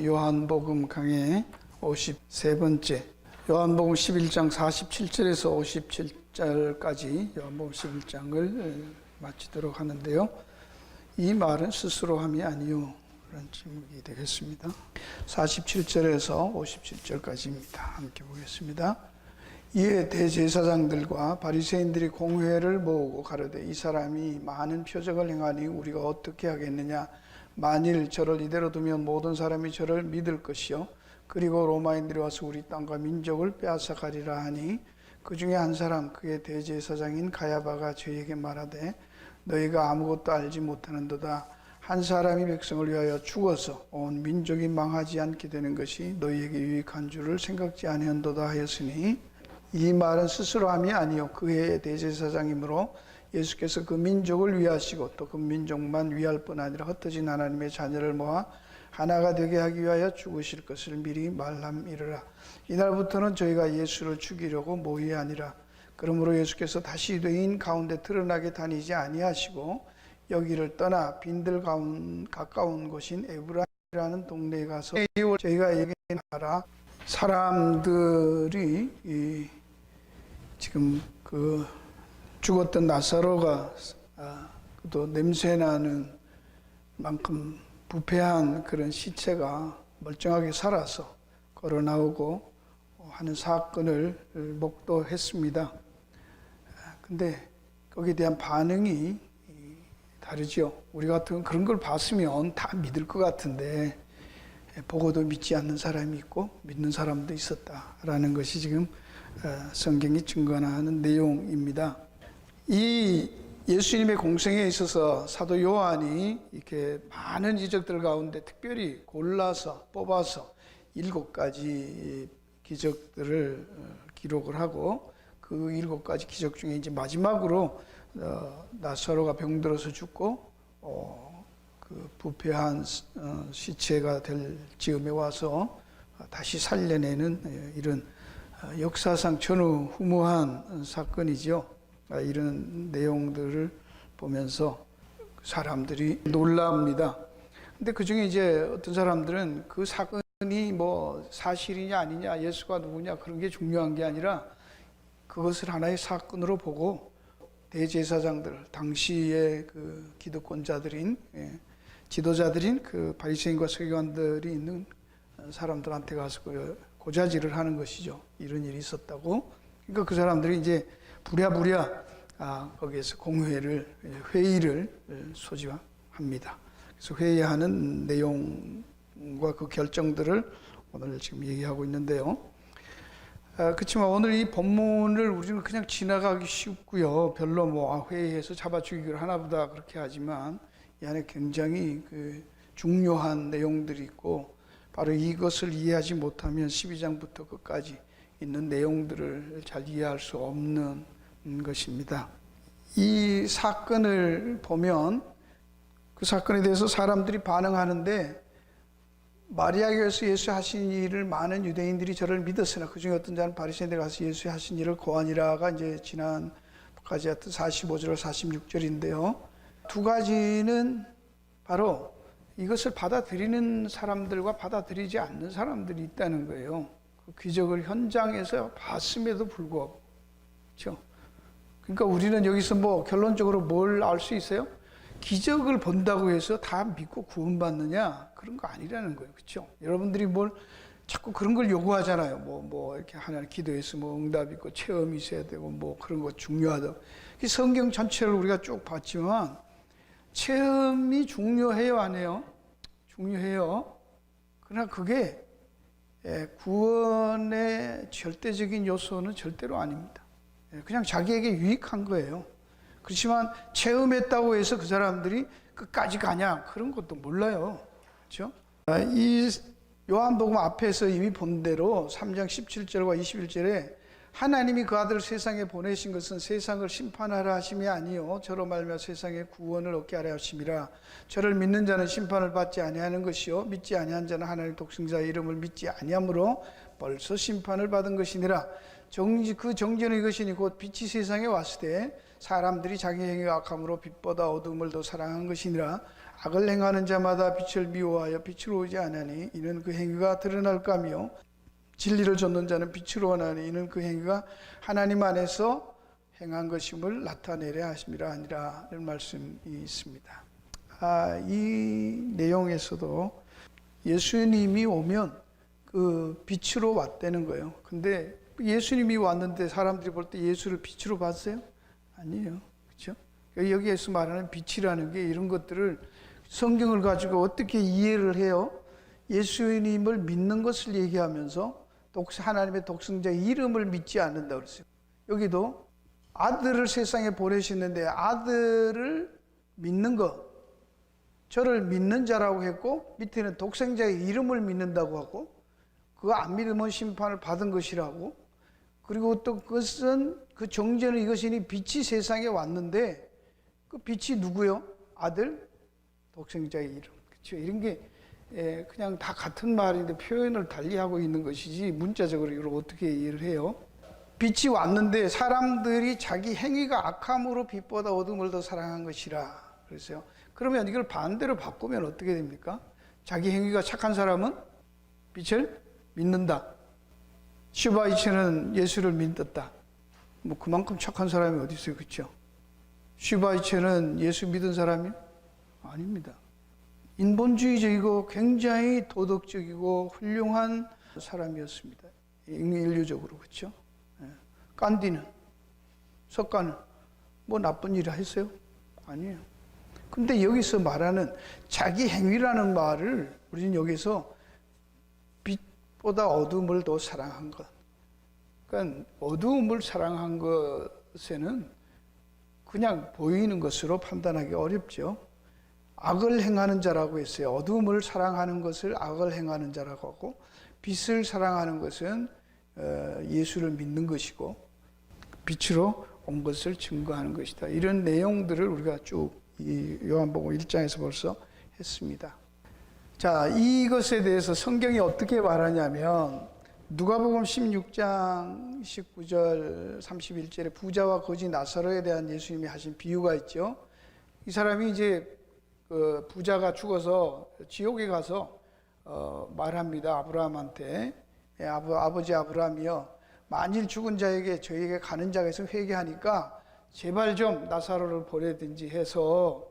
우리 요한복음 강의 53번째 요한복음 11장 47절에서 57절까지 요한복음 11장을 마치도록 하는데요. 이 말은 스스로 함이 아니요 라는 제목이 되겠습니다. 47절에서 57절까지입니다. 함께 보겠습니다. 이에 대제사장들과 바리새인들이 공회를 모으고 가로되 이 사람이 많은 표적을 행하니 우리가 어떻게 하겠느냐. 만일 저를 이대로 두면 모든 사람이 저를 믿을 것이요 그리고 로마인들이 와서 우리 땅과 민족을 빼앗아가리라 하니 그 중에 한 사람 그의 대제사장인 가야바가 저희에게 말하되 너희가 아무것도 알지 못하는도다. 한 사람이 백성을 위하여 죽어서 온 민족이 망하지 않게 되는 것이 너희에게 유익한 줄을 생각지 아니한도다 하였으니 이 말은 스스로 함이 아니요 그의 대제사장이므로 예수께서 그 민족을 위하시고 또 그 민족만 위할 뿐 아니라 흩어진 하나님의 자녀를 모아 하나가 되게 하기 위하여 죽으실 것을 미리 말함이르라. 이날부터는 저희가 예수를 죽이려고 모의가 아니라 그러므로 예수께서 다시 유대인 가운데 드러나게 다니지 아니하시고 여기를 떠나 빈들 가까운 곳인 에브라임이라는 동네에 가서 저희가 얘기하라. 사람들이 지금 그 죽었던 나사로가 또 냄새나는 만큼 부패한 그런 시체가 멀쩡하게 살아서 걸어 나오고 하는 사건을 목도했습니다. 근데 거기에 대한 반응이 다르죠. 우리 같은 그런 걸 봤으면 다 믿을 것 같은데 보고도 믿지 않는 사람이 있고 믿는 사람도 있었다라는 것이 지금 성경이 증거하는 내용입니다. 이 예수님의 공생에 있어서 사도 요한이 이렇게 많은 이적들 가운데 특별히 골라서 뽑아서 7가지 기적들을 기록을 하고 그 7가지 기적 중에 이제 마지막으로 나사로가 병들어서 죽고 그 부패한 시체가 될 즈음에 와서 다시 살려내는 이런 역사상 전후무한 사건이죠. 이런 내용들을 보면서 사람들이 놀랍니다. 근데 그 중에 이제 어떤 사람들은 그 사건이 뭐 사실이냐 아니냐, 예수가 누구냐 그런 게 중요한 게 아니라 그것을 하나의 사건으로 보고 대제사장들, 당시의 그 기득권자들인 지도자들인 그 바리새인과 서기관들이 있는 사람들한테 가서 고자질을 하는 것이죠. 이런 일이 있었다고. 그러니까 그 사람들이 이제 부랴부랴 거기에서 회의를 소집합니다. 그래서 회의하는 내용과 그 결정들을 오늘 지금 얘기하고 있는데요. 그렇지만 오늘 이 본문을 우리는 그냥 지나가기 쉽고요. 별로 뭐 회의해서 잡아 죽이기로 하나보다 그렇게 하지만 이 안에 굉장히 그 중요한 내용들이 있고 바로 이것을 이해하지 못하면 12장부터 끝까지 있는 내용들을 잘 이해할 수 없는 것입니다. 이 사건을 보면 그 사건에 대해서 사람들이 반응하는데 마리아교에서 예수 하신 일을 많은 유대인들이 저를 믿었으나 그중에 어떤 자는 바리새인들 가서 예수 하신 일을 고하니라가 이제 지난까지 했던 45절 46절인데요. 두 가지는 바로 이것을 받아들이는 사람들과 받아들이지 않는 사람들이 있다는 거예요. 그 기적을 현장에서 봤음에도 불구하고. 그렇죠? 그러니까 우리는 여기서 뭐 결론적으로 뭘 알 수 있어요? 기적을 본다고 해서 다 믿고 구원받느냐? 그런 거 아니라는 거예요. 그렇죠? 여러분들이 뭘 자꾸 그런 걸 요구하잖아요. 뭐 이렇게 하나님 기도해서 뭐 응답 있고 체험이 있어야 되고 뭐 그런 거 중요하다. 성경 전체를 우리가 쭉 봤지만 체험이 중요해요, 안 해요? 중요해요. 그러나 그게 구원의 절대적인 요소는 절대로 아닙니다. 그냥 자기에게 유익한 거예요. 그렇지만 체험했다고 해서 그 사람들이 끝까지 가냐 그런 것도 몰라요. 그렇죠? 이 요한복음 앞에서 이미 본 대로 3장 17절과 21절에 하나님이 그 아들을 세상에 보내신 것은 세상을 심판하라 하심이 아니요 저로 말미암아 세상에 구원을 얻게 하려 하심이라. 저를 믿는 자는 심판을 받지 아니하는 것이요 믿지 아니한 자는 하나님 독생자의 이름을 믿지 아니함으로 벌써 심판을 받은 것이니라. 그 정죄는 이것이니 곧 빛이 세상에 왔을 때 사람들이 자기 행위가 악함으로 빛보다 어둠을 더 사랑한 것이니라. 악을 행하는 자마다 빛을 미워하여 빛으로 오지 않으니 이는 그 행위가 드러날까며 진리를 좇는 자는 빛으로 원하니 이는 그 행위가 하나님 안에서 행한 것임을 나타내려 하심이라 하니라. 이런 말씀이 있습니다. 이 내용에서도 예수님이 오면 그 빛으로 왔다는 거예요. 근데 예수님이 왔는데 사람들이 볼 때 예수를 빛으로 봤어요? 아니에요. 그렇죠? 여기에서 말하는 빛이라는 게 이런 것들을 성경을 가지고 어떻게 이해를 해요? 예수님을 믿는 것을 얘기하면서 하나님의 독생자의 이름을 믿지 않는다 그랬어요. 여기도 아들을 세상에 보내셨는데 아들을 믿는 것, 저를 믿는 자라고 했고 밑에는 독생자의 이름을 믿는다고 하고 그거 안 믿으면 심판을 받은 것이라고. 그리고 또 그것은 그 정죄는 이것이니 빛이 세상에 왔는데 그 빛이 누구요? 아들, 독생자의 이름. 그렇죠? 이런 게 그냥 다 같은 말인데 표현을 달리하고 있는 것이지 문자적으로 이걸 어떻게 이해를 해요? 빛이 왔는데 사람들이 자기 행위가 악함으로 빛보다 어둠을 더 사랑한 것이라 그랬어요. 그러면 이걸 반대로 바꾸면 어떻게 됩니까? 자기 행위가 착한 사람은 빛을 믿는다. 슈바이처는 예수를 믿었다. 뭐 그만큼 착한 사람이 어디 있어요, 그렇죠? 슈바이처는 예수 믿은 사람이 아닙니다. 인본주의적이고 굉장히 도덕적이고 훌륭한 사람이었습니다. 인류적으로 그렇죠? 간디는, 석가는 뭐 나쁜 일을 했어요? 아니에요. 근데 여기서 말하는 자기 행위라는 말을 우리는 여기서 빛보다 어둠을 더 사랑한 것. 그러니까 어두움을 사랑한 것에는 그냥 보이는 것으로 판단하기 어렵죠. 악을 행하는 자라고 했어요. 어두움을 사랑하는 것을 악을 행하는 자라고 하고 빛을 사랑하는 것은 예수를 믿는 것이고 빛으로 온 것을 증거하는 것이다. 이런 내용들을 우리가 쭉 이 요한복음 1장에서 벌써 했습니다. 자, 이것에 대해서 성경이 어떻게 말하냐면 누가복음 16장 19절 31절에 부자와 거지 나사로에 대한 예수님이 하신 비유가 있죠. 이 사람이 이제 그 부자가 죽어서 지옥에 가서 말합니다. 아브라함한테 아버지 아브라함이여 만일 죽은 자에게 저에게 가는 자가 있으면 회개하니까 제발 좀 나사로를 보내든지 해서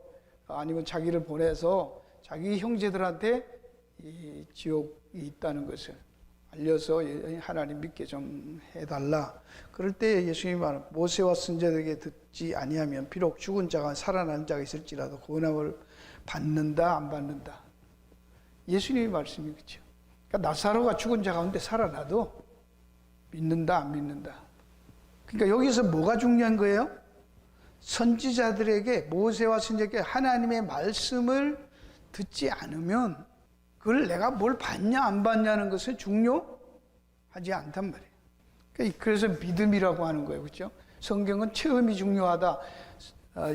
아니면 자기를 보내서 자기 형제들한테 이 지옥이 있다는 것을 알려서 하나님 믿게 좀 해달라. 그럴 때 예수님이 말하는 모세와 선지자들에게 듣지 아니하면 비록 죽은 자가 살아나는 자가 있을지라도 구원함을 받는다 안 받는다. 예수님의 말씀이 그렇죠. 그러니까 나사로가 죽은 자 가운데 살아나도 믿는다 안 믿는다. 그러니까 여기서 뭐가 중요한 거예요? 선지자들에게 모세와 선지자에게 하나님의 말씀을 듣지 않으면 그걸 내가 뭘 받냐 안 받냐는 것은 중요하지 않단 말이에요. 그래서 믿음이라고 하는 거예요. 그렇죠? 성경은 체험이 중요하다.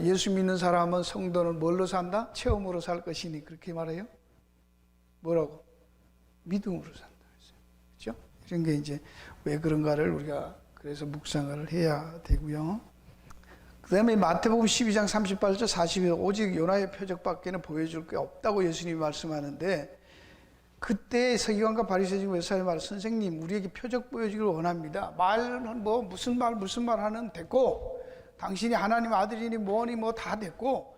예수 믿는 사람은 성도는 뭘로 산다? 체험으로 살 것이니 그렇게 말해요. 뭐라고? 믿음으로 산다. 그렇죠? 이런 게 이제 왜 그런가를 우리가 그래서 묵상을 해야 되고요. 그 다음에 마태복음 12장 38절 42절 오직 요나의 표적밖에는 보여줄 게 없다고 예수님이 말씀하는데 그때 서기관과 바리새인 외사의 말 선생님 우리에게 표적 보여주기를 원합니다. 말은 뭐 무슨 말 하는 됐고 당신이 하나님 아들이니 뭐니 뭐 다 됐고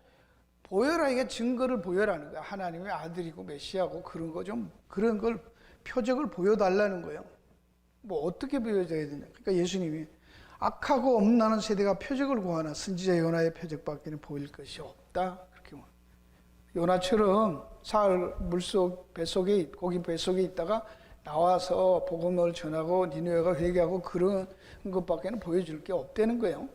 보여라 이게 증거를 보여라는 거야. 하나님의 아들이고 메시아고 그런 거 좀 그런 걸 표적을 보여달라는 거예요. 뭐 어떻게 보여줘야 되냐. 그러니까 예수님이 악하고 엄나는 세대가 표적을 구하나 선지자 요나의 표적밖에는 보일 것이 없다. 그렇게 말합니다. 요나처럼 사흘 물속 뱃속에 고기 뱃속에 있다가 나와서 복음을 전하고 니느웨가 회개하고 그런 것밖에는 보여줄 게 없다는 거예요.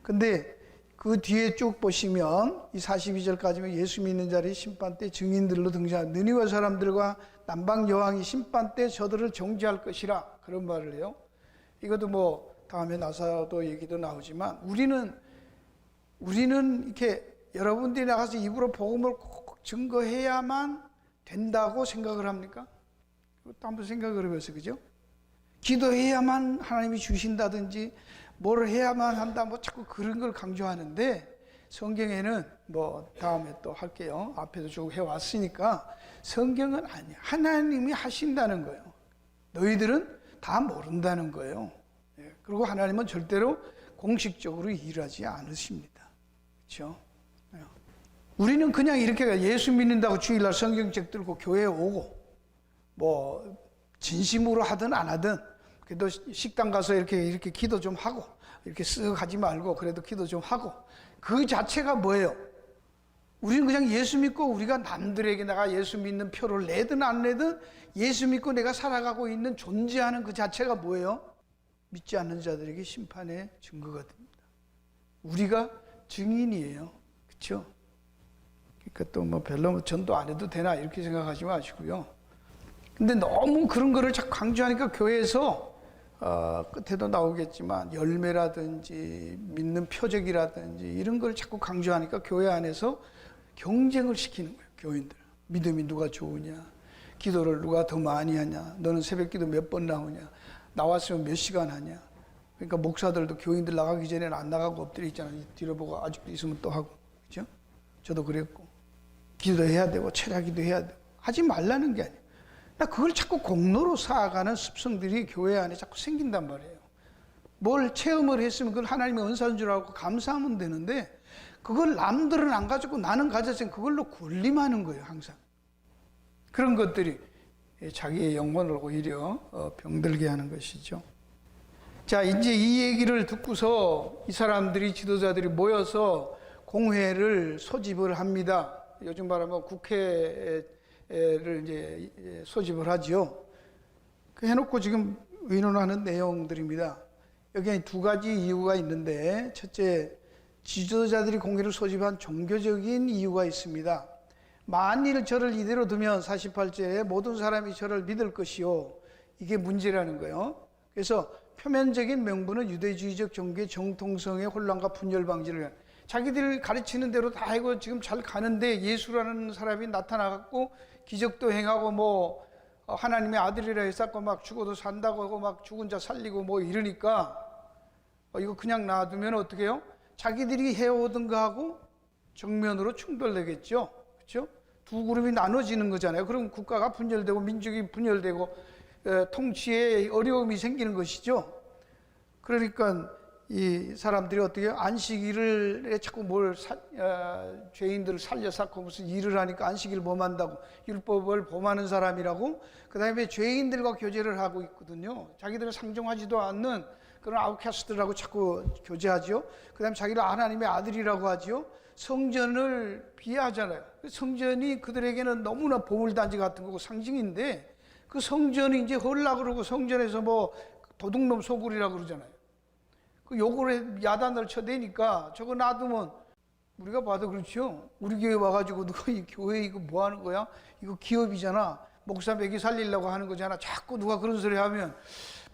근데 그 뒤에 쭉 보시면 이 42절까지면 예수 믿는 자리 심판 때 증인들로 등장한 느니웨 사람들과 남방 여왕이 심판 때 저들을 정죄할 것이라 그런 말을 해요. 이것도 뭐 다음에 나사도 얘기도 나오지만 우리는 이렇게 여러분들이 나가서 입으로 복음을 꼭 증거해야만 된다고 생각을 합니까? 그것도 한번 생각을 해보세요. 그죠? 기도해야만 하나님이 주신다든지 뭘 해야만 한다, 뭐 자꾸 그런 걸 강조하는데, 성경에는 뭐 다음에 또 할게요. 앞에도 쭉 해왔으니까 성경은 아니야. 하나님이 하신다는 거예요. 너희들은 다 모른다는 거예요. 그리고 하나님은 절대로 공식적으로 일하지 않으십니다. 그렇죠? 우리는 그냥 이렇게 예수 믿는다고 주일날 성경책 들고 교회에 오고, 뭐 진심으로 하든 안 하든, 그래도 식당 가서 이렇게 기도 좀 하고, 이렇게 쓱 하지 말고 그래도 기도 좀 하고, 그 자체가 뭐예요? 우리는 그냥 예수 믿고, 우리가 남들에게 내가 예수 믿는 표를 내든 안 내든 예수 믿고 내가 살아가고 있는, 존재하는 그 자체가 뭐예요? 믿지 않는 자들에게 심판의 증거가 됩니다. 우리가 증인이에요. 그렇죠? 그러니까 또 뭐 별로 전도 안 해도 되나 이렇게 생각하지 마시고요. 근데 너무 그런 거를 자꾸 강조하니까 교회에서 끝에도 나오겠지만 열매라든지 믿는 표적이라든지 이런 걸 자꾸 강조하니까 교회 안에서 경쟁을 시키는 거예요. 교인들. 믿음이 누가 좋으냐, 기도를 누가 더 많이 하냐, 너는 새벽 기도 몇 번 나오냐, 나왔으면 몇 시간 하냐. 그러니까 목사들도 교인들 나가기 전에는 안 나가고 엎드려 있잖아요. 뒤로 보고 아직도 있으면 또 하고. 그렇죠? 저도 그랬고. 기도해야 되고 철야기도 해야 되고. 하지 말라는 게 아니에요. 나 그걸 자꾸 공로로 쌓아가는 습성들이 교회 안에 자꾸 생긴단 말이에요. 뭘 체험을 했으면 그걸 하나님의 은사인 줄 알고 감사하면 되는데, 그걸 남들은 안 가지고 나는 가졌으니 그걸로 군림하는 거예요, 항상. 그런 것들이 자기의 영혼을 오히려 병들게 하는 것이죠. 자, 이제 이 얘기를 듣고서 이 사람들이, 지도자들이 모여서 공회를 소집을 합니다. 요즘 말하면 국회를 이제 소집을 하지요. 그 해놓고 지금 의논하는 내용들입니다. 여기 두 가지 이유가 있는데, 첫째, 지도자들이 공회를 소집한 종교적인 이유가 있습니다. 만일 저를 이대로 두면 48제에 모든 사람이 저를 믿을 것이요. 이게 문제라는 거예요. 그래서 표면적인 명분은 유대주의적 종교의 정통성의 혼란과 분열 방지를 위한, 자기들 가르치는 대로 다 하고 지금 잘 가는데 예수라는 사람이 나타나갖고 기적도 행하고 뭐 하나님의 아들이라 했었고 막 죽어도 산다고 하고 막 죽은 자 살리고 뭐 이러니까 이거 그냥 놔두면 어떻게 해요? 자기들이 해오던 거하고 정면으로 충돌되겠죠. 그렇죠? 두 그룹이 나눠지는 거잖아요. 그럼 국가가 분열되고 민족이 분열되고 통치에 어려움이 생기는 것이죠. 그러니까 이 사람들이 어떻게 해요? 안식일에 자꾸 죄인들을 살려 쌓고 무슨 일을 하니까 안식일 범한다고, 율법을 범하는 사람이라고, 그 다음에 죄인들과 교제를 하고 있거든요. 자기들은 상종하지도 않는 그런 아웃캐스트라고 자꾸 교제하죠. 그 다음에 자기를 하나님의 아들이라고 하죠. 성전을 비하하잖아요. 성전이 그들에게는 너무나 보물단지 같은 거고 상징인데, 그 성전이 이제 헐라 그러고 성전에서 뭐 도둑놈 소굴이라고 그러잖아요. 그 요거를 야단을 쳐대니까 저거 놔두면, 우리가 봐도 그렇죠. 우리 교회 와가지고 누가 이 교회 이거 뭐 하는 거야? 이거 기업이잖아. 목사 매기 살리려고 하는 거잖아. 자꾸 누가 그런 소리 하면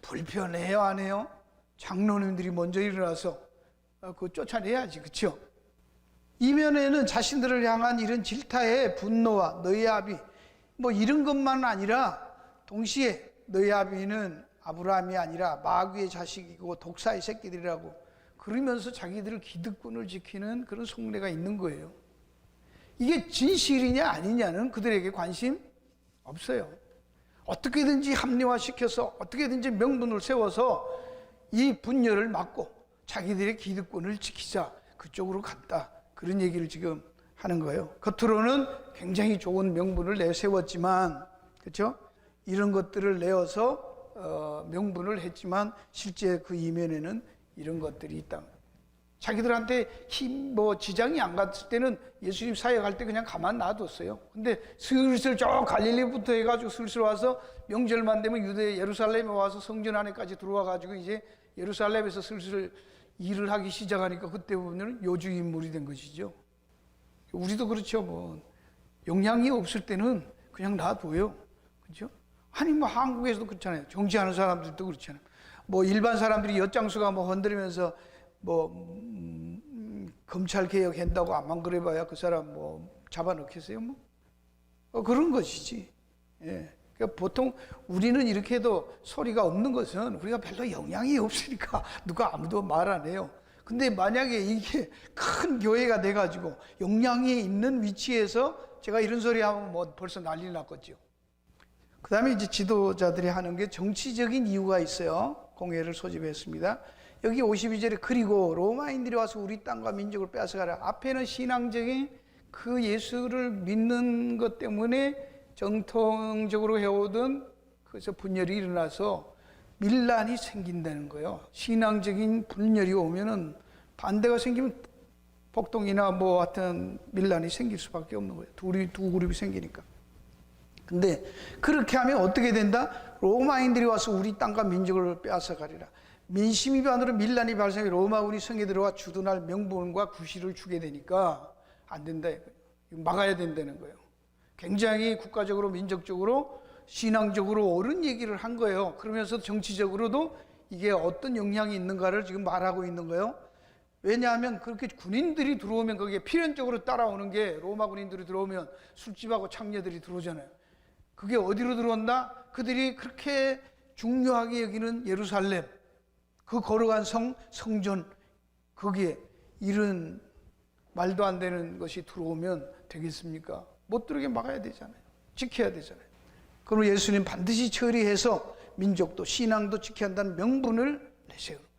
불편해요, 안 해요? 장로님들이 먼저 일어나서 그거 쫓아내야지, 그렇죠? 이면에는 자신들을 향한 이런 질타의 분노와 너희 아비 뭐 이런 것만 아니라 동시에 너희 아비는 아브라함이 아니라 마귀의 자식이고 독사의 새끼들이라고 그러면서 자기들을 기득권을 지키는 그런 속내가 있는 거예요. 이게 진실이냐 아니냐는 그들에게 관심 없어요. 어떻게든지 합리화시켜서 어떻게든지 명분을 세워서 이 분열을 막고 자기들의 기득권을 지키자, 그쪽으로 갔다, 그런 얘기를 지금 하는 거예요. 겉으로는 굉장히 좋은 명분을 내세웠지만, 그렇죠? 이런 것들을 내어서 명분을 했지만 실제 그 이면에는 이런 것들이 있다. 자기들한테 지장이 안 갔을 때는 예수님 사역할 때 그냥 가만 놔뒀어요. 근데 슬슬 저 갈릴리부터 해가지고 슬슬 와서 명절만 되면 유대 예루살렘에 와서 성전 안에까지 들어와가지고 이제 예루살렘에서 슬슬 일을 하기 시작하니까 그때 보면 요주 인물이 된 것이죠. 우리도 그렇죠. 뭐 영향이 없을 때는 그냥 놔둬요. 그렇죠? 아니 뭐 한국에서도 그렇잖아요. 정치하는 사람들도 그렇잖아요. 뭐 일반 사람들이 엿장수가 뭐 흔들면서 뭐 검찰 개혁한다고 안만 그래봐야 그 사람 뭐 잡아넣겠어요 뭐? 그런 것이지. 예. 그러니까 보통 우리는 이렇게 해도 소리가 없는 것은 우리가 별로 영향이 없으니까 누가 아무도 말 안 해요. 근데 만약에 이게 큰 교회가 돼가지고 영향이 있는 위치에서 제가 이런 소리 하면 뭐 벌써 난리 났겠죠. 그 다음에 이제 지도자들이 하는 게 정치적인 이유가 있어요. 공회를 소집했습니다. 여기 52절에 그리고 로마인들이 와서 우리 땅과 민족을 빼앗아가라. 앞에는 신앙적인 그 예수를 믿는 것 때문에 정통적으로 해오던 그래서 분열이 일어나서 밀란이 생긴다는 거예요. 신앙적인 분열이 오면은 반대가 생기면 폭동이나 뭐 하여튼 밀란이 생길 수밖에 없는 거예요. 두 그룹이 생기니까. 근데 그렇게 하면 어떻게 된다? 로마인들이 와서 우리 땅과 민족을 빼앗아가리라. 민심 위반으로 밀란이 발생해 로마군이 성에 들어와 주둔할 명분과 구실을 주게 되니까 안 된다 이거예요. 막아야 된다는 거예요. 굉장히 국가적으로 민족적으로 신앙적으로 옳은 얘기를 한 거예요. 그러면서 정치적으로도 이게 어떤 영향이 있는가를 지금 말하고 있는 거예요. 왜냐하면 그렇게 군인들이 들어오면 거기에 필연적으로 따라오는 게 로마 군인들이 들어오면 술집하고 창녀들이 들어오잖아요. 그게 어디로 들어온다? 그들이 그렇게 중요하게 여기는 예루살렘, 그 거룩한 성전, 거기에 이런 말도 안 되는 것이 들어오면 되겠습니까? 못 들어오게 막아야 되잖아요. 지켜야 되잖아요. 그럼 예수님 반드시 처리해서 민족도 신앙도 지켜야 한다는 명분을 내세우는 거예요.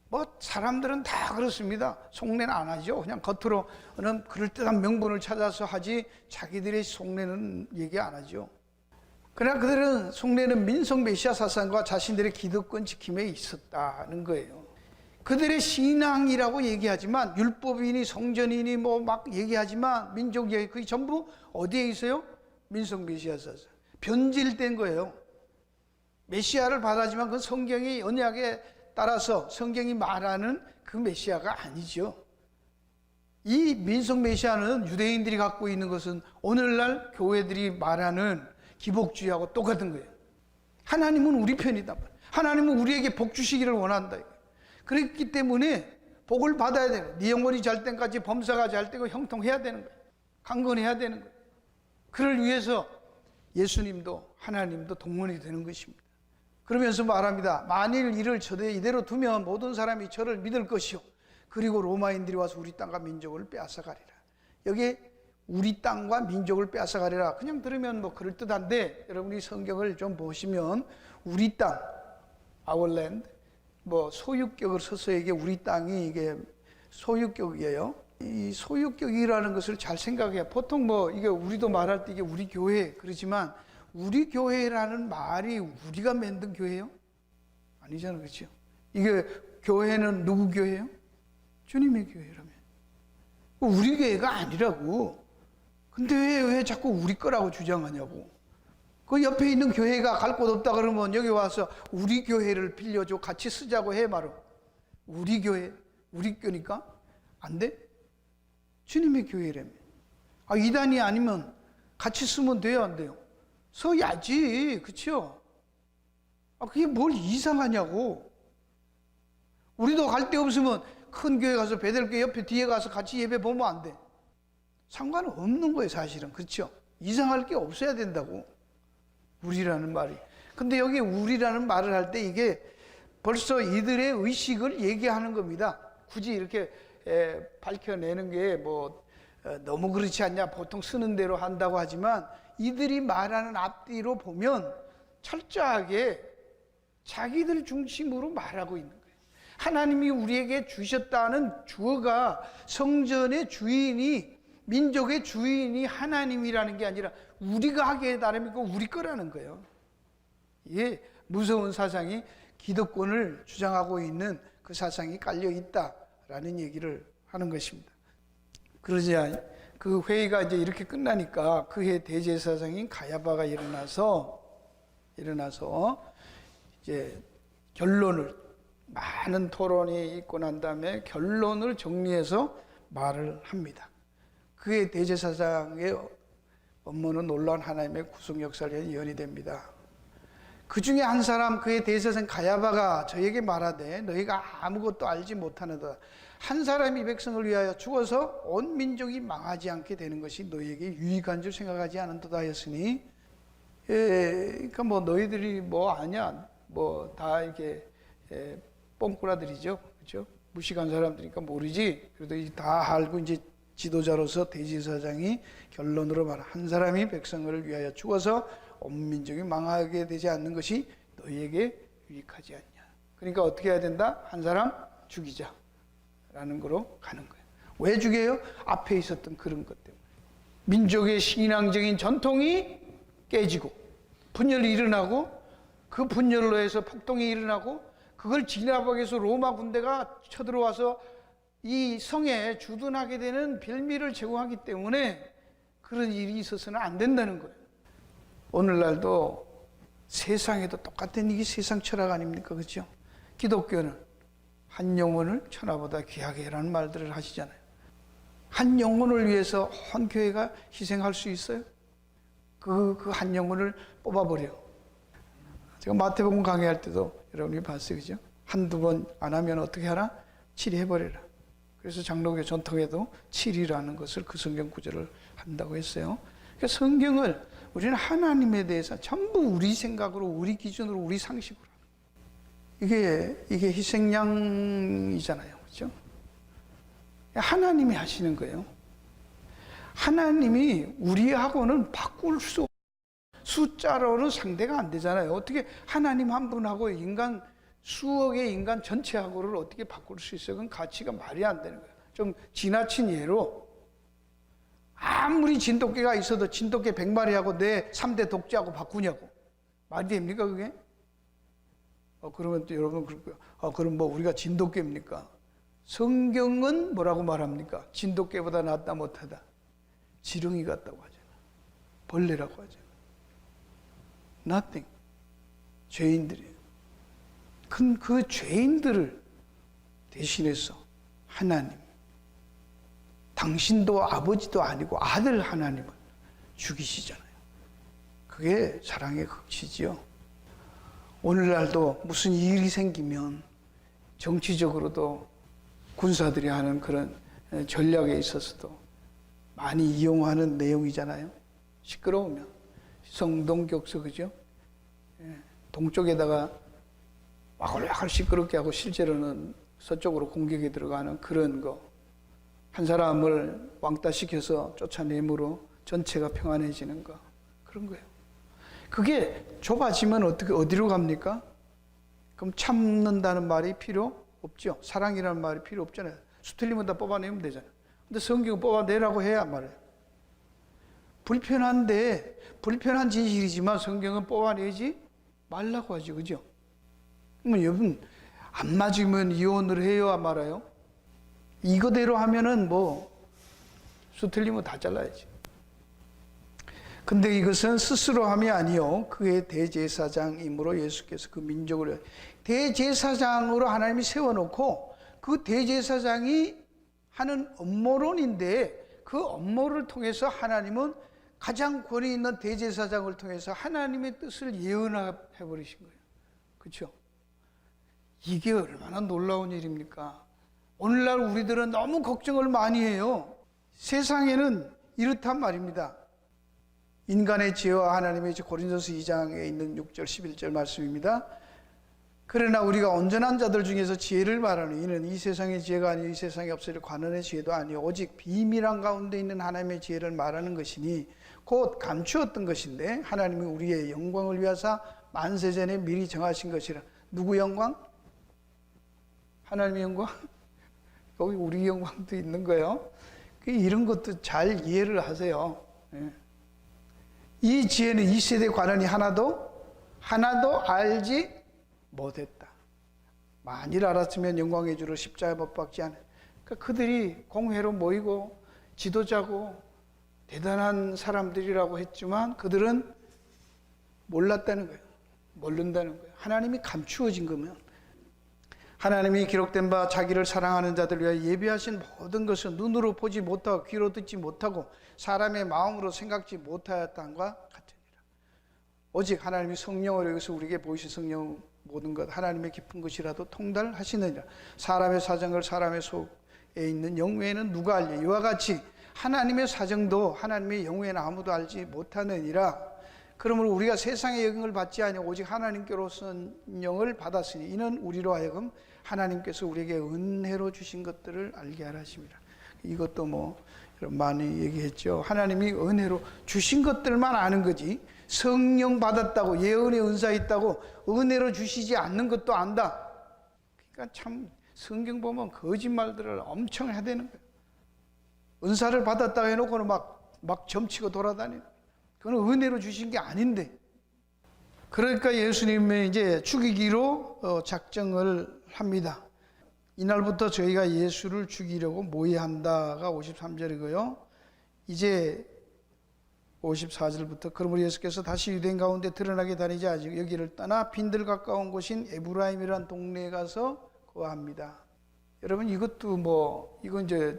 뭐 사람들은 다 그렇습니다. 속내는 안 하죠. 그냥 겉으로는 그럴듯한 명분을 찾아서 하지 자기들의 속내는 얘기 안 하죠. 그러나 그들은 속내는 민속 메시아 사상과 자신들의 기득권 지킴에 있었다는 거예요. 그들의 신앙이라고 얘기하지만 율법이니 성전이니 뭐 막 얘기하지만 민족 얘기 그게 전부 어디에 있어요? 민속 메시아 사상. 변질된 거예요. 메시아를 받았지만 그 성경의 언약에 따라서 성경이 말하는 그 메시아가 아니죠. 이 민속 메시아는 유대인들이 갖고 있는 것은 오늘날 교회들이 말하는 기복주의하고 똑같은 거예요. 하나님은 우리 편이다. 하나님은 우리에게 복 주시기를 원한다. 그렇기 때문에 복을 받아야 되는 거예요. 네 영혼이 잘 때까지 범사가 잘 되고 형통해야 되는 거예요. 강건해야 되는 거예요. 그를 위해서 예수님도 하나님도 동원이 되는 것입니다. 그러면서 말합니다. 만일 이를 저대 이대로 두면 모든 사람이 저를 믿을 것이요. 그리고 로마인들이 와서 우리 땅과 민족을 빼앗아가리라. 여기 우리 땅과 민족을 빼앗아가리라. 그냥 들으면 뭐 그럴듯한데 여러분이 성경을 좀 보시면 우리 땅, our land, 뭐 소유격을 써서 이게 우리 땅이 이게 소유격이에요. 이 소유격이라는 것을 잘 생각해야 보통 뭐 이게 우리도 말할 때 이게 우리 교회 그러지만 우리 교회라는 말이 우리가 만든 교회예요? 아니잖아요. 그렇죠? 이게 교회는 누구 교회예요? 주님의 교회라면. 우리 교회가 아니라고. 근데 왜 자꾸 우리 거라고 주장하냐고. 그 옆에 있는 교회가 갈 곳 없다 그러면 여기 와서 우리 교회를 빌려줘 같이 쓰자고 해 말어. 우리 교회, 우리 교니까 안 돼? 주님의 교회라며. 아, 이단이 아니면 같이 쓰면 돼요, 안 돼요? 써야지, 그쵸? 아, 그게 뭘 이상하냐고. 우리도 갈 데 없으면 큰 교회 가서 베델교회 옆에 뒤에 가서 같이 예배 보면 안 돼. 상관은 없는 거예요, 사실은. 그렇죠? 이상할 게 없어야 된다고. 우리라는 말이. 근데 여기 우리라는 말을 할 때 이게 벌써 이들의 의식을 얘기하는 겁니다. 굳이 이렇게 밝혀내는 게 뭐 너무 그렇지 않냐. 보통 쓰는 대로 한다고 하지만 이들이 말하는 앞뒤로 보면 철저하게 자기들 중심으로 말하고 있는 거예요. 하나님이 우리에게 주셨다는 주어가 성전의 주인이 민족의 주인이 하나님이라는 게 아니라 우리가 하기에 따르면 우리 거라는 거예요. 이게 무서운 사상이 기득권을 주장하고 있는 그 사상이 깔려 있다라는 얘기를 하는 것입니다. 그러자 그 회의가 이제 이렇게 끝나니까 그해 대제사장인 가야바가 일어나서 이제 결론을 많은 토론이 있고 난 다음에 결론을 정리해서 말을 합니다. 그의 대제사장의 업무는 놀라운 하나님의 구속 역사를 예언이 됩니다. 그 중에 한 사람 그의 대제사장 가야바가 저에게 말하되 너희가 아무것도 알지 못하는도다. 한 사람이 백성을 위하여 죽어서 온 민족이 망하지 않게 되는 것이 너희에게 유익한 줄 생각하지 않은도다 하였으니 그러니까 뭐 너희들이 뭐 아냐, 뭐 다 이렇게 뽕꾸라들이죠, 그렇죠? 무식한 사람들이니까 모르지. 그래도 다 알고 이제 지도자로서 대제사장이 결론으로 말하, 한 사람이 백성을 위하여 죽어서 온 민족이 망하게 되지 않는 것이 너희에게 유익하지 않냐. 그러니까 어떻게 해야 된다? 한 사람 죽이자라는 거로 가는 거예요. 왜 죽여요? 앞에 있었던 그런 것 때문에. 민족의 신앙적인 전통이 깨지고 분열이 일어나고 그 분열로 해서 폭동이 일어나고 그걸 진압하기 위해서 로마 군대가 쳐들어와서 이 성에 주둔하게 되는 빌미를 제공하기 때문에 그런 일이 있어서는 안 된다는 거예요. 오늘날도 세상에도 똑같은 이게 세상 철학 아닙니까? 그렇죠? 기독교는 한 영혼을 천하보다 귀하게 해라는 말들을 하시잖아요. 한 영혼을 위해서 온 교회가 희생할 수 있어요? 그 한 영혼을 뽑아버려. 제가 마태복음 강의할 때도 여러분이 봤어요. 그죠? 한두 번 안 하면 어떻게 하라? 치리해버려라. 그래서 장로교 전통에도 치리라는 것을 그 성경 구절을 한다고 했어요. 그러니까 성경을 우리는 하나님에 대해서 전부 우리 생각으로, 우리 기준으로, 우리 상식으로. 이게 희생양이잖아요. 그죠? 하나님이 하시는 거예요. 하나님이 우리하고는 바꿀 수, 숫자로는 상대가 안 되잖아요. 어떻게 하나님 한 분하고 인간, 수억의 인간 전체하고를 어떻게 바꿀 수 있어요? 그건 가치가 말이 안 되는 거예요. 좀 지나친 예로, 아무리 진돗개가 있어도 진돗개 100마리하고 내 3대 독재하고 바꾸냐고. 말이 됩니까, 그게? 그러면 또 여러분 그럴 거예요. 그럼 뭐 우리가 진돗개입니까? 성경은 뭐라고 말합니까? 진돗개보다 낫다 못하다. 지렁이 같다고 하잖아요. 벌레라고 하잖아요. Nothing. 죄인들이에요. 그 죄인들을 대신해서 하나님, 당신도 아버지도 아니고 아들 하나님을 죽이시잖아요. 그게 사랑의 극치지요. 오늘날도 무슨 일이 생기면 정치적으로도 군사들이 하는 그런 전략에 있어서도 많이 이용하는 내용이잖아요. 시끄러우면 성동격서, 그죠? 동쪽에다가 와글와글 시끄럽게 하고 실제로는 서쪽으로 공격에 들어가는 그런 거. 한 사람을 왕따시켜서 쫓아내므로 전체가 평안해지는 거. 그런 거예요. 그게 좁아지면 어디로 갑니까? 그럼 참는다는 말이 필요 없죠. 사랑이라는 말이 필요 없잖아요. 수틀리면 다 뽑아내면 되잖아요. 근데 성경은 뽑아내라고 해야 말해요. 불편한데, 불편한 진실이지만 성경은 뽑아내지 말라고 하죠. 그죠? 그러면 여러분, 안 맞으면 이혼을 해요, 말아요? 이거대로 하면은 뭐, 수틀리면 다 잘라야지. 근데 이것은 스스로 함이 아니요. 그의 대제사장이므로 예수께서 그 민족을 대제사장으로 하나님이 세워놓고 그 대제사장이 하는 업무론인데 그 업무를 통해서 하나님은 가장 권위 있는 대제사장을 통해서 하나님의 뜻을 예언해 버리신 거예요. 그렇죠? 이게 얼마나 놀라운 일입니까? 오늘날 우리들은 너무 걱정을 많이 해요. 세상에는 이렇단 말입니다. 인간의 지혜와 하나님의 지혜, 고린도서 2장에 있는 6절 11절 말씀입니다. 그러나 우리가 온전한 자들 중에서 지혜를 말하는 이는 이 세상의 지혜가 아니요 이 세상에 없으리 관원의 지혜도 아니요 오직 비밀한 가운데 있는 하나님의 지혜를 말하는 것이니 곧 감추었던 것인데 하나님이 우리의 영광을 위하사 만세전에 미리 정하신 것이라. 누구 영광? 하나님의 영광? 거기 우리 영광도 있는 거예요. 이런 것도 잘 이해를 하세요. 이 지혜는 이 세대 관원이 하나도 알지 못했다. 만일 알았으면 영광의 주로 십자가에 못 박지 않아요. 그러니까 그들이 공회로 모이고 지도자고 대단한 사람들이라고 했지만 그들은 몰랐다는 거예요. 모른다는 거예요. 하나님이 감추어진 거면 하나님이 기록된 바 자기를 사랑하는 자들 위하여 예비하신 모든 것을 눈으로 보지 못하고 귀로 듣지 못하고 사람의 마음으로 생각지 못하였다는과 같으니라. 오직 하나님이 성령으로 여기서 우리에게 보이신 성령 모든 것 하나님의 깊은 것이라도 통달하시느니라. 사람의 사정을 사람의 속에 있는 영외에는 누가 알리? 이와 같이 하나님의 사정도 하나님의 영외에는 아무도 알지 못하느니라. 그러므로 우리가 세상의 영을 받지 아니하고 오직 하나님께로선 영을 받았으니 이는 우리로 하여금 하나님께서 우리에게 은혜로 주신 것들을 알게 하라 하심이라. 이것도 뭐 많이 얘기했죠. 하나님이 은혜로 주신 것들만 아는 거지, 성령 받았다고, 예언의 은사 있다고 은혜로 주시지 않는 것도 안다. 그러니까 참 성경 보면 거짓말들을 엄청 해야 되는 거예요. 은사를 받았다고 해놓고는 막 점치고 돌아다니는, 그건 은혜로 주신 게 아닌데. 그러니까 예수님이 이제 죽이기로 작정을 합니다. 이날부터 저희가 예수를 죽이려고 모의한다가 53절이고요. 이제 54절부터 그러므로 예수께서 다시 유대인 가운데 드러나게 다니지 아직 여기를 떠나 빈들 가까운 곳인 에브라임이라는 동네에 가서 거합니다. 여러분, 이것도 이건 이제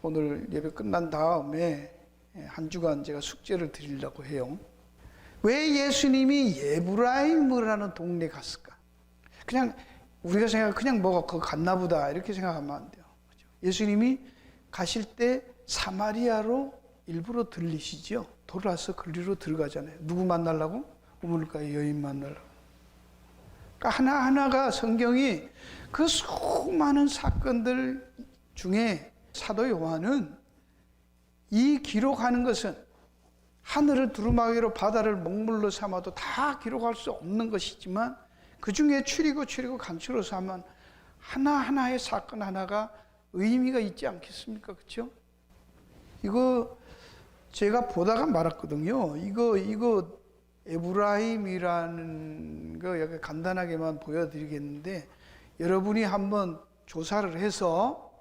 오늘 예배 끝난 다음에 한 주간 제가 숙제를 드리려고 해요. 왜 예수님이 에브라임이라는 동네에 갔을까? 그냥 우리가 생각 그냥 그거 갔나 보다 이렇게 생각하면 안 돼요. 그렇죠? 예수님이 가실 때 사마리아로 일부러 들리시죠. 돌아서 거리로 들어가잖아요. 누구 만나려고? 우물가의 여인 만나려고. 그러니까 하나하나가 성경이 그 수많은 사건들 중에 사도 요한은 이 기록하는 것은 하늘을 두루마기로 바다를 먹물로 삼아도 다 기록할 수 없는 것이지만 그 중에 추리고 간추려 삼은 하나하나의 사건 하나가 의미가 있지 않겠습니까? 그렇죠? 이거 제가 보다가 말았거든요. 이거 에브라임이라는 거 여기 간단하게만 보여드리겠는데, 여러분이 한번 조사를 해서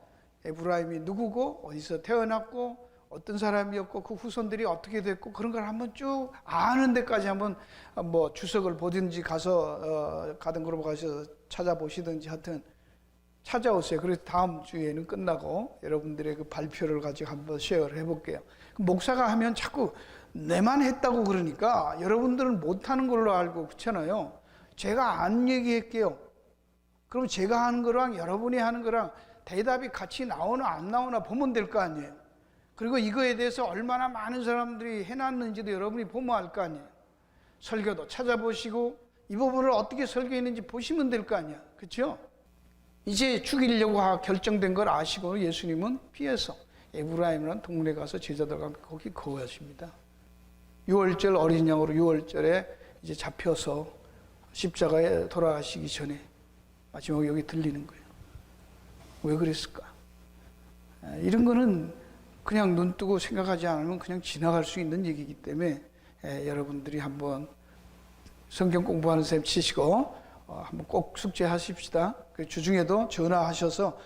에브라임이 누구고 어디서 태어났고 어떤 사람이었고 그 후손들이 어떻게 됐고 그런 걸 한번 쭉 아는 데까지 한번 주석을 보든지 가서 가든 그러고 가서 찾아보시든지 하여튼 찾아오세요. 그래서 다음 주에는 끝나고 여러분들의 그 발표를 가지고 한번 쉐어를 해볼게요. 목사가 하면 자꾸 내만 했다고 그러니까 여러분들은 못하는 걸로 알고 그렇잖아요. 제가 안 얘기할게요. 그럼 제가 하는 거랑 여러분이 하는 거랑 대답이 같이 나오나 안 나오나 보면 될 거 아니에요. 그리고 이거에 대해서 얼마나 많은 사람들이 해놨는지도 여러분이 보면 알 거 아니에요. 설교도 찾아보시고 이 부분을 어떻게 설교했는지 보시면 될 거 아니야. 그렇죠? 이제 죽이려고 결정된 걸 아시고 예수님은 피해서 에브라임이라는 동네 가서 제자들과 함께 거기 거하십니다. 6월절 어린 양으로 6월절에 이제 잡혀서 십자가에 돌아가시기 전에 마지막에 여기 들리는 거예요. 왜 그랬을까? 이런 거는 그냥 눈 뜨고 생각하지 않으면 그냥 지나갈 수 있는 얘기이기 때문에 여러분들이 한번 성경 공부하는 셈 치시고 한번 꼭 숙제하십시다. 주중에도 전화하셔서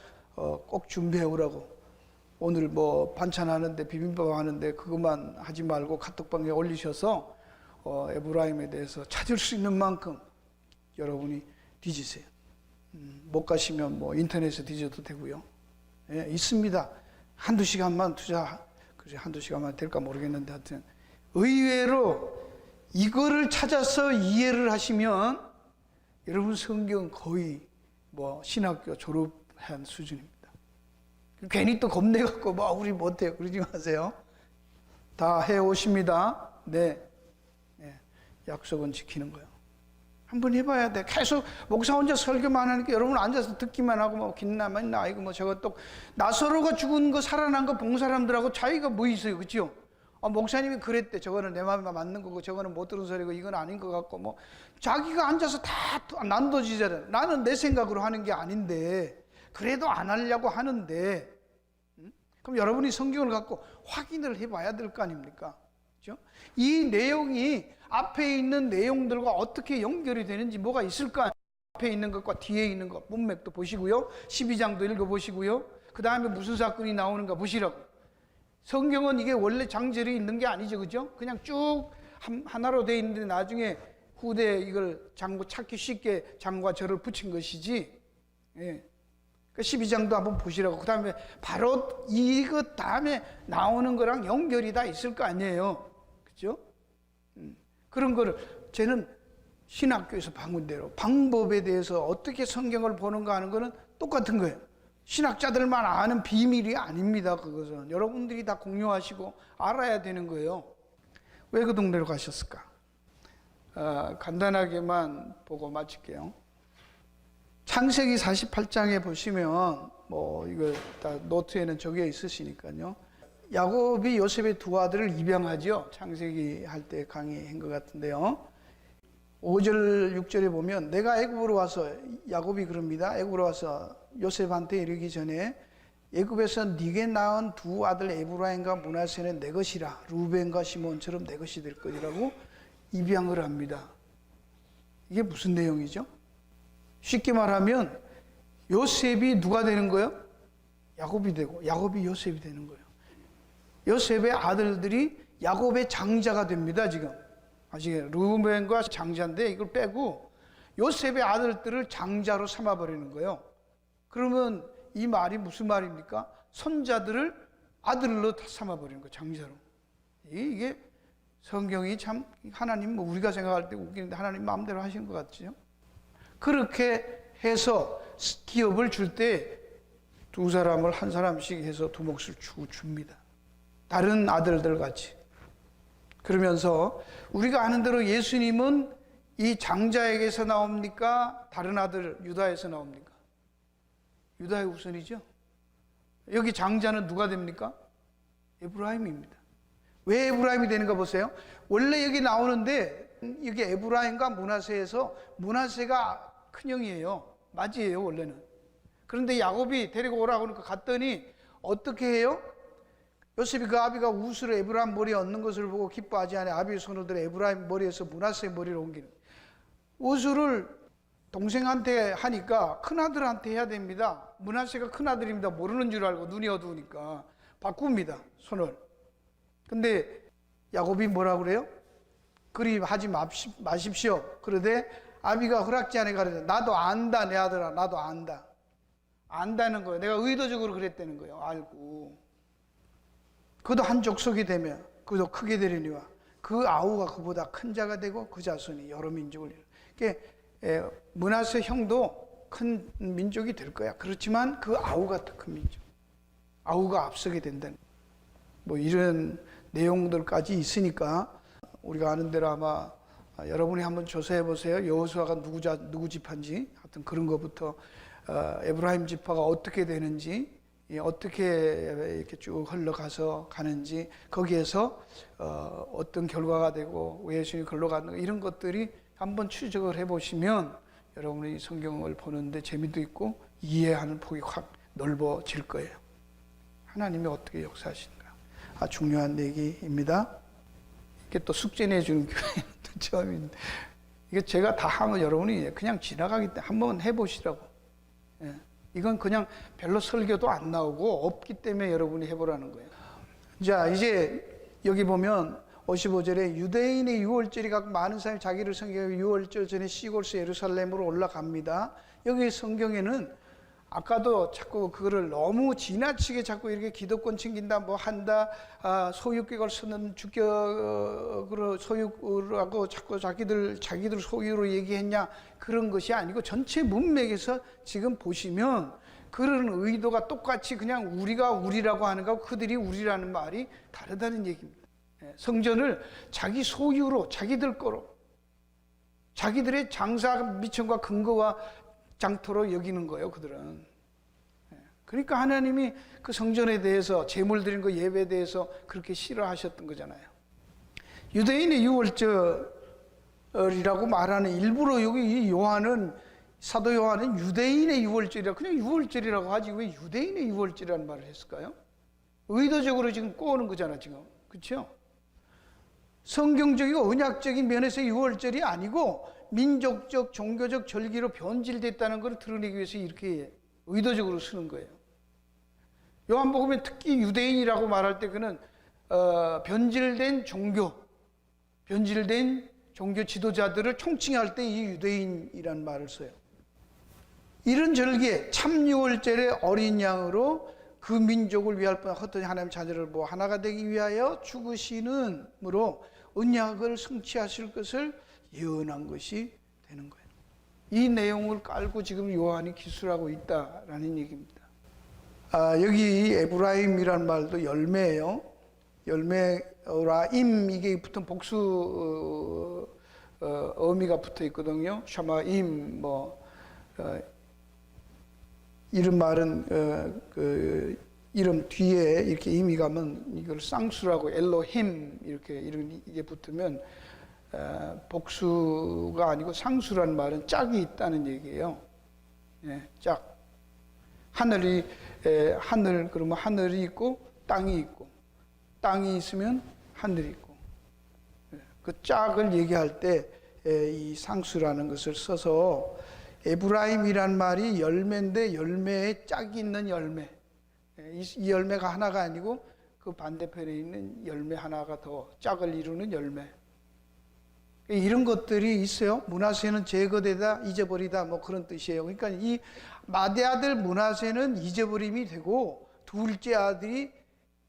꼭 준비해 오라고. 오늘 반찬 하는데 비빔밥 하는데 그것만 하지 말고 카톡방에 올리셔서 에브라임에 대해서 찾을 수 있는 만큼 여러분이 뒤지세요. 못 가시면 인터넷에 뒤져도 되고요. 있습니다. 한두 시간만 한두 시간만 될까 모르겠는데 하여튼 의외로 이거를 찾아서 이해를 하시면 여러분 성경 거의 신학교 졸업한 수준입니다. 괜히 또 겁내갖고 우리 못해요 그러지 마세요. 다 해오십니다. 네. 약속은 지키는 거예요. 한번 해봐야 돼. 계속 목사 혼자 설교만 하니까 여러분 앉아서 듣기만 하고 긴나만 나이고 저거 또 나사로가 죽은 거 살아난 거 본 사람들하고 차이가 뭐 있어요, 그렇죠? 목사님이 그랬대. 저거는 내 마음에 맞는 거고 저거는 못 들은 소리고 이건 아닌 것 같고 자기가 앉아서 다 난도지잖아요. 나는 내 생각으로 하는 게 아닌데 그래도 안 하려고 하는데 그럼 여러분이 성경을 갖고 확인을 해봐야 될 거 아닙니까? 그렇죠? 이 내용이 앞에 있는 내용들과 어떻게 연결이 되는지 뭐가 있을까? 앞에 있는 것과 뒤에 있는 것 문맥도 보시고요. 12장도 읽어보시고요. 그 다음에 무슨 사건이 나오는가 보시라고. 성경은 이게 원래 장절이 있는 게 아니죠. 그죠? 그냥 쭉 하나로 돼 있는데 나중에 후대에 이걸 찾기 쉽게 장과 절을 붙인 것이지. 예. 그 12장도 한번 보시라고. 그 다음에 바로 이것 다음에 나오는 거랑 연결이 다 있을 거 아니에요. 그죠? 그런 거를 저는 신학교에서 배운 대로 방법에 대해서 어떻게 성경을 보는가 하는 거는 똑같은 거예요. 신학자들만 아는 비밀이 아닙니다. 그것은 여러분들이 다 공유하시고 알아야 되는 거예요. 왜 그 동네로 가셨을까? 간단하게만 보고 마칠게요. 창세기 48장에 보시면 이거 다 노트에는 적혀 있으시니까요. 야곱이 요셉의 두 아들을 입양하죠. 창세기 할 때 강의한 것 같은데요. 5절 6절에 보면 내가 애굽으로 와서, 야곱이 그럽니다. 애굽으로 와서 요셉한테 이르기 전에 애굽에서 네게 낳은 두 아들 에브라임과 므낫세는 내 것이라, 루벤과 시몬처럼 내 것이 될 것이라고 입양을 합니다. 이게 무슨 내용이죠? 쉽게 말하면 요셉이 누가 되는 거예요? 야곱이 되고, 야곱이 요셉이 되는 거예요. 요셉의 아들들이 야곱의 장자가 됩니다. 지금 아시겠어요? 루벤과 장자인데 이걸 빼고 요셉의 아들들을 장자로 삼아버리는 거예요. 그러면 이 말이 무슨 말입니까? 손자들을 아들로 다 삼아버리는 거예요. 장자로. 이게 성경이 참, 하나님, 우리가 생각할 때 웃기는데 하나님 마음대로 하신 것 같죠? 그렇게 해서 기업을 줄 때 두 사람을 한 사람씩 해서 두 몫을 줍니다. 다른 아들들 같이. 그러면서 우리가 아는 대로 예수님은 이 장자에게서 나옵니까? 다른 아들 유다에서 나옵니까? 유다의 후손이죠. 여기 장자는 누가 됩니까? 에브라임입니다. 왜 에브라임이 되는가 보세요. 원래 여기 나오는데 여기 에브라임과 므낫세에서 므낫세가 큰형이에요. 맞이에요 원래는. 그런데 야곱이 데리고 오라고 하니까 갔더니 어떻게 해요? 요셉이 그 아비가 우스로 에브라임 머리에 얹는 것을 보고 기뻐하지 않아 아비의 손을 들어 에브라임 머리에서 므낫세 머리를 옮기는. 우스를 동생한테 하니까 큰아들한테 해야 됩니다. 므낫세가 큰아들입니다. 모르는 줄 알고 눈이 어두우니까 바꿉니다. 손을. 근데 야곱이 뭐라고 그래요? 그리 하지 마십시오. 그러되 아비가 허락지 않게 가르쳐. 나도 안다 내 아들아, 나도 안다. 안다는 거예요. 내가 의도적으로 그랬다는 거예요. 알고. 그도 한 족속이 되며 그도 크게 되리니와 그 아우가 그보다 큰 자가 되고 그 자손이 여러 민족을 이루리라. 므낫세 형도 큰 민족이 될 거야. 그렇지만 그 아우가 더 큰 민족. 아우가 앞서게 된다는 이런 내용들까지 있으니까 우리가 아는 대로 아마 여러분이 한번 조사해 보세요. 여호수아가 누구 지파인지 하여튼 그런 것부터 에브라임 지파가 어떻게 되는지, 어떻게 이렇게 쭉 흘러가서 가는지, 거기에서 어떤 결과가 되고 왜 예수님이 걸로 가는가, 이런 것들이 한번 추적을 해보시면 여러분이 성경을 보는데 재미도 있고 이해하는 폭이 확 넓어질 거예요. 하나님이 어떻게 역사하시는가. 중요한 얘기입니다. 이게 또 숙제 내주는 교회는 또 처음인데, 이게 제가 다 하면 여러분이 그냥 지나가기 때문에 한번 해보시라고. 예. 이건 그냥 별로 설교도 안 나오고 없기 때문에 여러분이 해보라는 거예요. 자, 이제 여기 보면 55절에 유대인의 유월절이 갖고 많은 사람이 자기를 섬기고 유월절 전에 시골서 예루살렘으로 올라갑니다. 여기 성경에는 아까도 자꾸 그거를 너무 지나치게 자꾸 이렇게 기득권 챙긴다, 뭐 한다, 소유격을 쓰는 주격으로 소유라고 자꾸 자기들 소유로 얘기했냐, 그런 것이 아니고 전체 문맥에서 지금 보시면 그런 의도가 똑같이 그냥 우리가 우리라고 하는 거하고 그들이 우리라는 말이 다르다는 얘기입니다. 성전을 자기 소유로, 자기들 거로, 자기들의 장사 미천과 근거와 장터로 여기는 거예요, 그들은. 그러니까 하나님이 그 성전에 대해서, 제물 드린 거 예배에 대해서 그렇게 싫어하셨던 거잖아요. 유대인의 유월절이라고 말하는, 일부러 여기 요한은, 사도 요한은 유대인의 유월절이라 그냥 유월절이라고 하지 왜 유대인의 유월절이라는 말을 했을까요? 의도적으로 지금 꼬는 거잖아, 지금. 그렇죠? 성경적이고 언약적인 면에서 유월절이 아니고 민족적, 종교적 절기로 변질됐다는 걸 드러내기 위해서 이렇게 의도적으로 쓰는 거예요. 요한복음에 특히 유대인이라고 말할 때 그는 변질된 종교 지도자들을 총칭할 때 이 유대인이라는 말을 써요. 이런 절기에 참 유월절의 어린 양으로 그 민족을 위할 뿐 헛된 하나님의 자녀를 뭐 하나가 되기 위하여 죽으시는으로 언약을 성취하실 것을 예언한 것이 되는 거예요. 이 내용을 깔고 지금 요한이 기술하고 있다라는 얘기입니다. 여기 에브라임이라는 말도 열매예요. 열매라 임, 이게 붙은 복수 어미가 붙어 있거든요. 샤마임 이런 말은 그 이름 뒤에 이렇게 임이 가면 이걸 쌍수라고 엘로힘 이렇게 이게 붙으면 복수가 아니고 상수라는 말은 짝이 있다는 얘기예요. 예, 짝. 하늘 그러면 하늘이 있고 땅이 있고 땅이 있으면 하늘이 있고 그 짝을 얘기할 때 이 상수라는 것을 써서 에브라임이란 말이 열매인데 열매에 짝이 있는 열매. 이 열매가 하나가 아니고 그 반대편에 있는 열매 하나가 더 짝을 이루는 열매. 이런 것들이 있어요. 므낫세는 제거되다, 잊어버리다 뭐 그런 뜻이에요. 그러니까 이 맏의 아들 므낫세는 잊어버림이 되고 둘째 아들이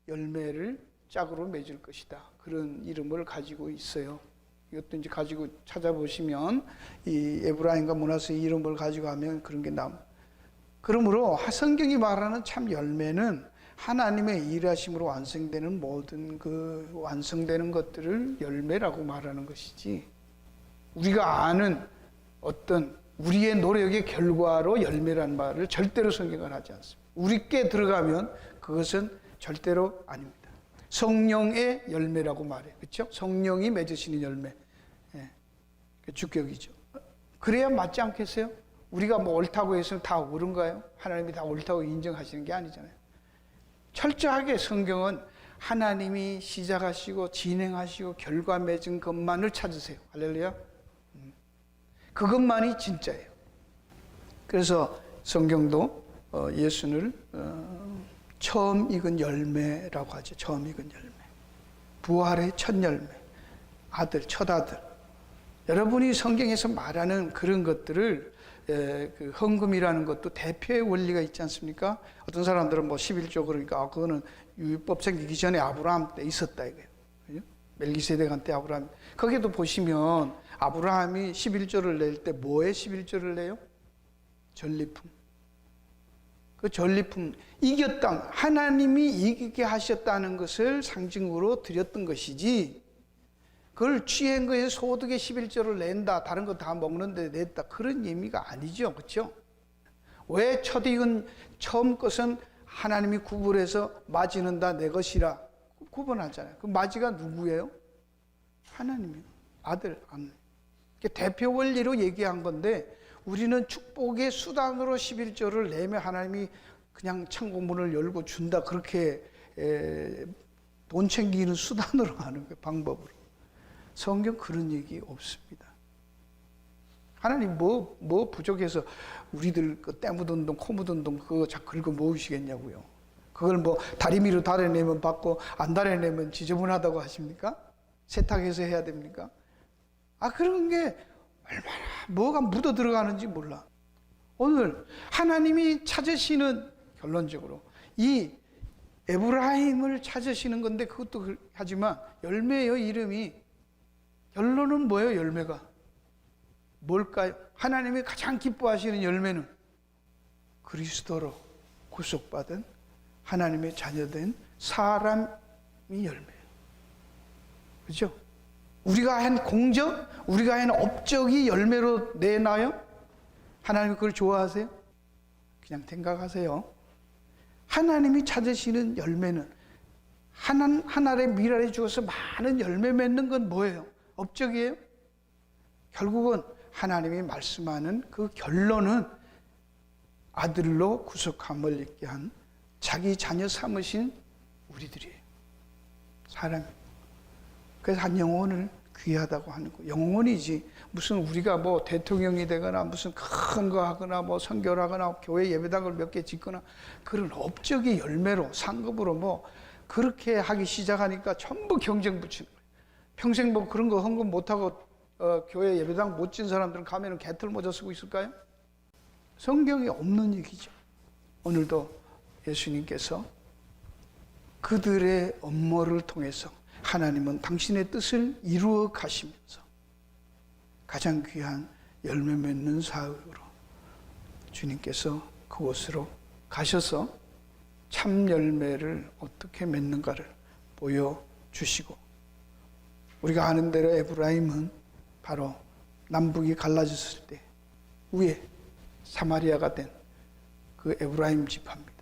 열매를 짝으로 맺을 것이다. 그런 이름을 가지고 있어요. 이것도 이제 가지고 찾아보시면 이 에브라임과 므낫세의 이름을 가지고 하면 그런 게 그러므로 성경이 말하는 참 열매는 하나님의 일하심으로 완성되는 모든 그 완성되는 것들을 열매라고 말하는 것이지, 우리가 아는 어떤 우리의 노력의 결과로 열매라는 말을 절대로 성경은 하지 않습니다. 우리께 들어가면 그것은 절대로 아닙니다. 성령의 열매라고 말해요. 그렇죠? 성령이 맺으시는 열매. 예. 주격이죠. 그래야 맞지 않겠어요? 우리가 뭐 옳다고 해서 다 옳은가요? 하나님이 다 옳다고 인정하시는 게 아니잖아요. 철저하게 성경은 하나님이 시작하시고 진행하시고 결과 맺은 것만을 찾으세요. 할렐루야. 그것만이 진짜예요. 그래서 성경도 예수를 처음 익은 열매라고 하죠. 처음 익은 열매. 부활의 첫 열매. 아들, 첫 아들. 여러분이 성경에서 말하는 그런 것들을 그 헌금이라는 것도 대표의 원리가 있지 않습니까? 어떤 사람들은 뭐 11조 그러니까 그거는 율법 생기기 전에 아브라함 때 있었다 이거예요. 그죠? 멜기세덱한테 아브라함. 거기도 보시면 아브라함이 11조를 낼 때 뭐에 11조를 내요? 전리품. 그 전리품, 이겼다. 하나님이 이기게 하셨다는 것을 상징으로 드렸던 것이지, 그걸 취한 거에 소득의 11조를 낸다, 다른 거 다 먹는데 냈다, 그런 의미가 아니죠. 그렇죠? 왜 첫 익은 처음 것은 하나님이 구분해서 마지는 다 내 것이라 구분하잖아요. 그 마지가 누구예요? 하나님이요. 아들, 안. 대표 원리로 얘기한 건데, 우리는 축복의 수단으로 11조를 내면 하나님이 그냥 창고문을 열고 준다, 그렇게 돈 챙기는 수단으로 하는 거예요. 방법으로. 성경 그런 얘기 없습니다. 하나님 뭐 부족해서 우리들 그 때 묻은 돈, 코 묻은 돈 그거 자꾸 긁어 모으시겠냐고요. 그걸 뭐 다리미로 다려내면 받고 안 다려내면 지저분하다고 하십니까? 세탁해서 해야 됩니까? 그런 게 얼마나 뭐가 묻어 들어가는지 몰라. 오늘 하나님이 찾으시는, 결론적으로 이 에브라임을 찾으시는 건데, 그것도 하지만 열매예요. 이름이. 결론은 뭐예요? 열매가 뭘까요? 하나님이 가장 기뻐하시는 열매는 그리스도로 구속받은 하나님의 자녀된 사람이 열매예요. 그렇죠? 우리가 한 공적, 우리가 한 업적이 열매로 내나요? 하나님이 그걸 좋아하세요? 그냥 생각하세요. 하나님이 찾으시는 열매는 한 알의 밀알에 주어서 많은 열매 맺는 건 뭐예요? 업적이에요? 결국은 하나님이 말씀하는 그 결론은 아들로 구속함을 입게 한 자기 자녀 삼으신 우리들이에요. 사람이. 그래서 한 영혼을 귀하다고 하는 거. 영혼이지. 무슨 우리가 뭐 대통령이 되거나 무슨 큰 거 하거나 뭐 선교하거나 교회 예배당을 몇 개 짓거나 그런 업적의 열매로 상급으로 뭐 그렇게 하기 시작하니까 전부 경쟁 붙이는 거예요. 평생 뭐 그런 거 헌금 못하고 교회 예배당 못 진 사람들은 가면은 개털 모자 쓰고 있을까요? 성경에 없는 얘기죠. 오늘도 예수님께서 그들의 업무를 통해서 하나님은 당신의 뜻을 이루어 가시면서 가장 귀한 열매 맺는 사역으로 주님께서 그곳으로 가셔서 참 열매를 어떻게 맺는가를 보여주시고, 우리가 아는 대로 에브라임은 바로 남북이 갈라졌을 때 위에 사마리아가 된 그 에브라임 지파입니다.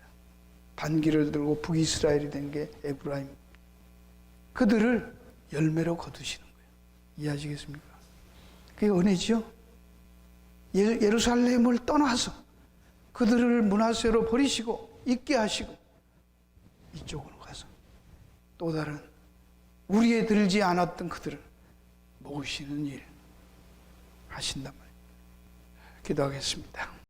반기를 들고 북이스라엘이 된 게 에브라임. 그들을 열매로 거두시는 거예요. 이해하시겠습니까? 그게 은혜죠. 예루살렘을 떠나서 그들을 므낫세로 버리시고 있게 하시고 이쪽으로 가서 또 다른 우리에 들지 않았던 그들을 모으시는 일 하신단 말이에요. 기도하겠습니다.